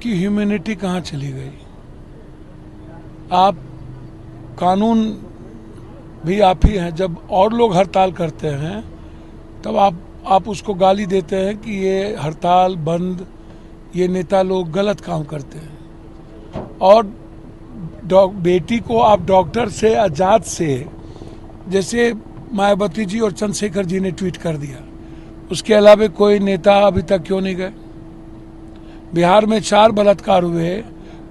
आपकी ह्यूमैनिटी कहाँ चली गई? आप कानून भी आप ही हैं। जब और लोग हड़ताल करते हैं तब आप उसको गाली देते हैं कि ये हड़ताल बंद, ये नेता लोग गलत काम करते हैं। और बेटी को आप डॉक्टर से आजाद से, जैसे मायावती जी और चंद्रशेखर जी ने ट्वीट कर दिया, उसके अलावा कोई नेता अभी तक क्यों नहीं गए? बिहार में 4 बलात्कार हुए,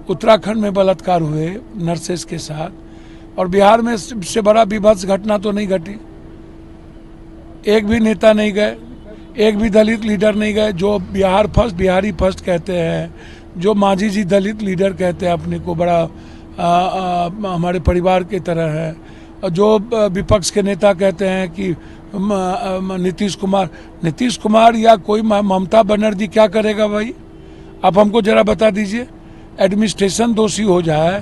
उत्तराखंड में बलात्कार हुए नर्सेस के साथ, और बिहार में सबसे बड़ा विभत्स घटना तो नहीं घटी। एक भी नेता नहीं गए, एक भी दलित लीडर नहीं गए, जो बिहार फर्स्ट, बिहारी फर्स्ट कहते हैं, जो मांझी जी दलित लीडर कहते हैं अपने को, बड़ा हमारे परिवार की तरह है, और जो विपक्ष के नेता कहते हैं कि नीतीश कुमार या कोई ममता बनर्जी क्या करेगा भाई? आप हमको जरा बता दीजिए। एडमिनिस्ट्रेशन दोषी हो जाए,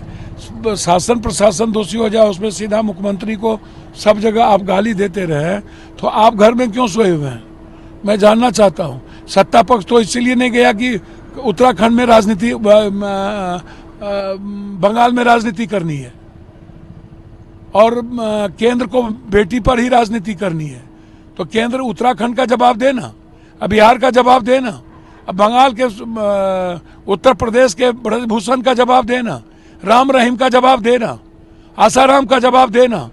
शासन प्रशासन दोषी हो जाए, उसमें सीधा मुख्यमंत्री को सब जगह आप गाली देते रहे, तो आप घर में क्यों सोए हुए हैं? मैं जानना चाहता हूँ। सत्ता पक्ष तो इसलिए नहीं गया कि उत्तराखंड में राजनीति, बंगाल में राजनीति करनी है, और केंद्र को बेटी पर ही राजनीति करनी है, तो केंद्र उत्तराखंड का जवाब देना, अब बिहार का जवाब देना, अब बंगाल के, उत्तर प्रदेश के ब्रजभूषण का जवाब देना, राम रहीम का जवाब देना, आसाराम का जवाब देना,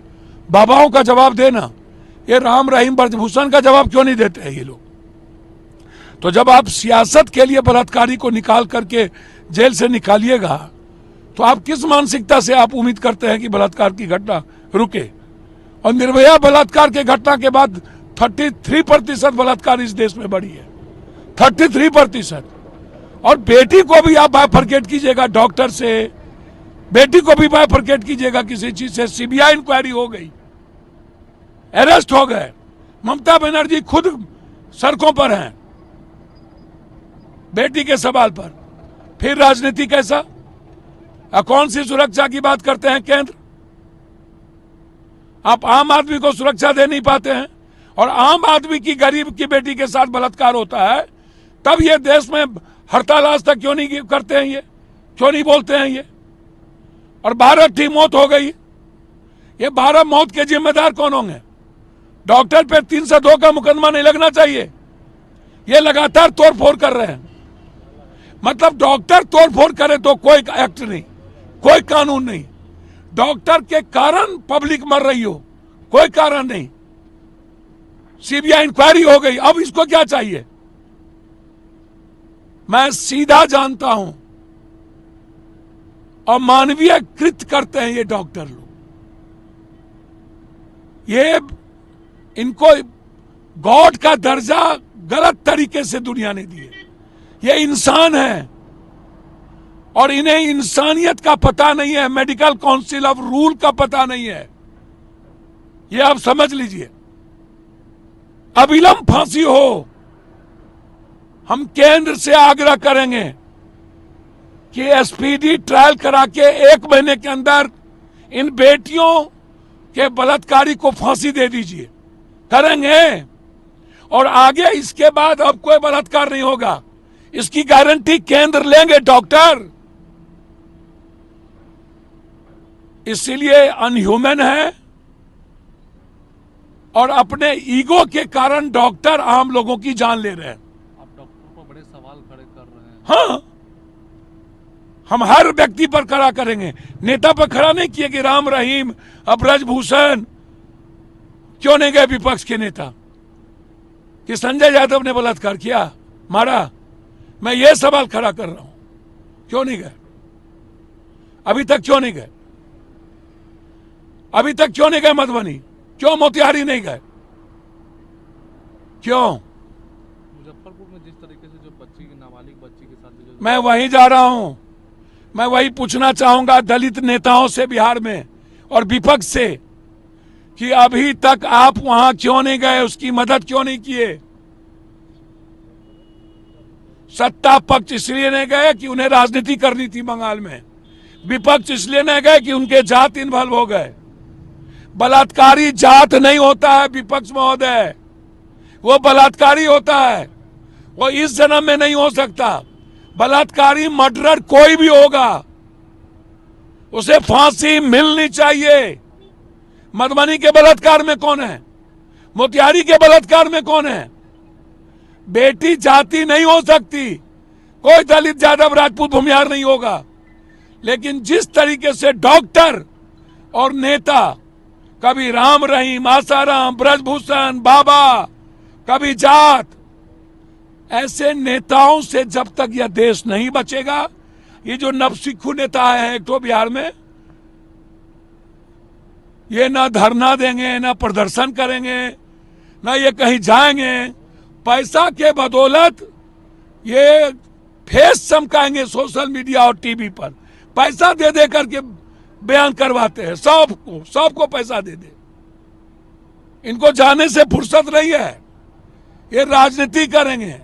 बाबाओं का जवाब देना। ये राम रहीम ब्रजभूषण का जवाब क्यों नहीं देते हैं ये लोग? तो जब आप सियासत के लिए बलात्कारी को निकाल करके जेल से निकालिएगा, तो आप किस मानसिकता से आप उम्मीद करते हैं कि बलात्कार की घटना रुके? और निर्भया बलात्कार के घटना के बाद 33% बलात्कार इस देश में बढ़ी है, 33%। और बेटी को भी आप बाइफरकेट कीजिएगा डॉक्टर से, बेटी को भी बाइफरकेट कीजिएगा किसी चीज से। सीबीआई इंक्वायरी हो गई, अरेस्ट हो गए, ममता बनर्जी खुद सड़कों पर हैं बेटी के सवाल पर। फिर राजनीति कैसा? कौन सी सुरक्षा की बात करते हैं केंद्र? आप आम आदमी को सुरक्षा दे नहीं पाते हैं, और आम आदमी की, गरीब की बेटी के साथ बलात्कार होता है, तब ये देश में हड़ताल आज तक क्यों नहीं करते हैं? ये क्यों नहीं बोलते हैं ये? और 12 मौत हो गई। ये 12 मौत के जिम्मेदार कौन होंगे? डॉक्टर पे 302 का मुकदमा नहीं लगना चाहिए? ये लगातार तोड़फोड़ कर रहे हैं। मतलब डॉक्टर तोड़फोड़ करे तो कोई एक्ट नहीं, कोई कानून नहीं। डॉक्टर के कारण पब्लिक मर रही हो, कोई कारण नहीं। सीबीआई इंक्वायरी हो गई, अब इसको क्या चाहिए? मैं सीधा जानता हूं, और मानवीय कृत करते हैं ये डॉक्टर लोग। ये इनको गॉड का दर्जा गलत तरीके से दुनिया ने दिए। ये इंसान है, और इन्हें इंसानियत का पता नहीं है, मेडिकल काउंसिल ऑफ रूल का पता नहीं है। ये आप समझ लीजिए। अविलंब फांसी हो। हम केंद्र से आग्रह करेंगे कि एसपीडी ट्रायल करा के 1 महीने के अंदर इन बेटियों के बलात्कारी को फांसी दे दीजिए। करेंगे, और आगे इसके बाद अब कोई बलात्कार नहीं होगा, इसकी गारंटी केंद्र लेंगे डॉक्टर। इसीलिए अनह्यूमन है, और अपने ईगो के कारण डॉक्टर आम लोगों की जान ले रहे हैं। आप डॉक्टर पर बड़े सवाल खड़े कर रहे हैं। हाँ, हम हर व्यक्ति पर खड़ा करेंगे। नेता पर खड़ा नहीं किए कि राम रहीम, ब्रजभूषण क्यों नहीं गए विपक्ष के नेता? कि संजय यादव ने बलात्कार किया, मारा? मैं ये सवाल खड़ा कर रहा हूं, क्यों नहीं गए? अभी तक क्यों नहीं गए? अभी तक क्यों नहीं गए मधुबनी? क्यों मोतिहारी नहीं गए? क्यों? मुजफ्फरपुर में जिस तरीके से जो बच्ची, नाबालिग बच्ची के साथ जो, मैं वहीं जा रहा हूं। मैं वही पूछना चाहूंगा दलित नेताओं से बिहार में और विपक्ष से कि अभी तक आप वहां क्यों नहीं गए? उसकी मदद क्यों नहीं किए? सत्ता पक्ष इसलिए नहीं गए कि उन्हें राजनीति करनी थी बंगाल में। विपक्ष इसलिए नहीं गए कि उनके जात इन्वॉल्व हो गए। बलात्कारी जात नहीं होता है विपक्ष महोदय, वो बलात्कारी होता है, वो इस जन्म में नहीं हो सकता। बलात्कारी मर्डरर कोई भी होगा उसे फांसी मिलनी चाहिए। मधुबनी के बलात्कार में कौन है? मोतिहारी के बलात्कार में कौन है? बेटी जाति नहीं हो सकती, कोई दलित यादव राजपूत भूमिहार नहीं होगा, लेकिन जिस तरीके से डॉक्टर और नेता, कभी राम रहीम, आसाराम, ब्रजभूषण, बाबा, कभी जाट, ऐसे नेताओं से जब तक यह देश नहीं बचेगा, ये जो नवसिखू नेता है एक तो बिहार में, ये ना धरना देंगे, ना प्रदर्शन करेंगे, ना ये कहीं जाएंगे, पैसा के बदौलत ये फेस चमकाएंगे सोशल मीडिया और टीवी पर, पैसा दे दे करके बयान करवाते हैं, सबको पैसा दे दे। इनको जाने से फुर्सत नहीं है, ये राजनीति करेंगे।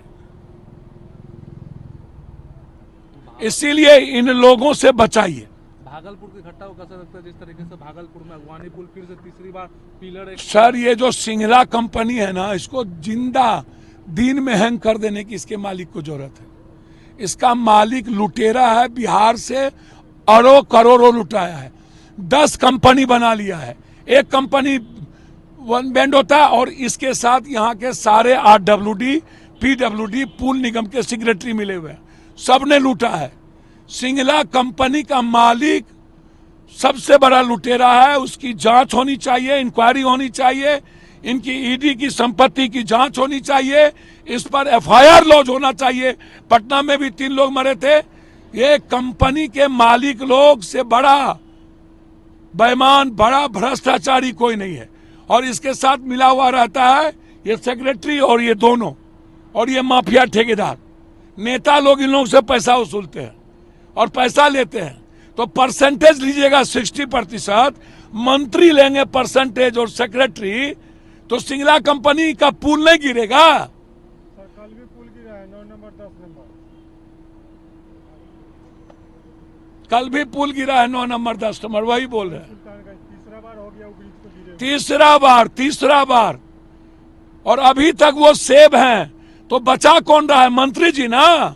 इसीलिए इन लोगों से बचाइए। भागलपुर की घटना को कैसा लगता है, जिस तरीके से भागलपुर में अगवानी पुल फिर से तीसरी बार पिलर सर, ये जो सिंगला कंपनी है ना, इसको जिंदा दिन में हैंग कर देने की इसके मालिक को जरूरत है। इसका मालिक लुटेरा है, बिहार से अरबों करोड़ों लुटाया है, 10 कंपनी बना लिया है, एक कंपनी वन बैंड होता है, और इसके साथ यहाँ के सारे RWD, PWD पुल निगम के सेक्रेटरी मिले हुए हैं, सबने लूटा है। सिंगला कंपनी का मालिक सबसे बड़ा लुटेरा है, उसकी जांच होनी चाहिए, इंक्वायरी होनी चाहिए, इनकी ईडी की संपत्ति की जांच होनी चाहिए, इस पर FIR लॉन्च होना चाहिए। पटना में भी 3 लोग मरे थे। ये कंपनी के मालिक लोग से बड़ा बेईमान, बड़ा भ्रष्टाचारी कोई नहीं है, और इसके साथ मिला हुआ रहता है ये सेक्रेटरी और ये दोनों, और ये माफिया ठेकेदार नेता लोग इन लोगों से पैसा वसूलते हैं और पैसा लेते हैं। तो परसेंटेज लीजिएगा 60%, मंत्री लेंगे परसेंटेज और सेक्रेटरी, तो सिंगला कंपनी का पुल नहीं गिरेगा। कल भी पुल गिरा है 9 नंबर 10 नंबर, कल भी पुल गिरा है 9 नंबर 10 नंबर, वही बोल रहे हैं। तीसरा बार हो गया वो ब्रिज को गिरे, तीसरा बार, और अभी तक वो सेब हैं, तो बचा कौन रहा है? मंत्री जी ना।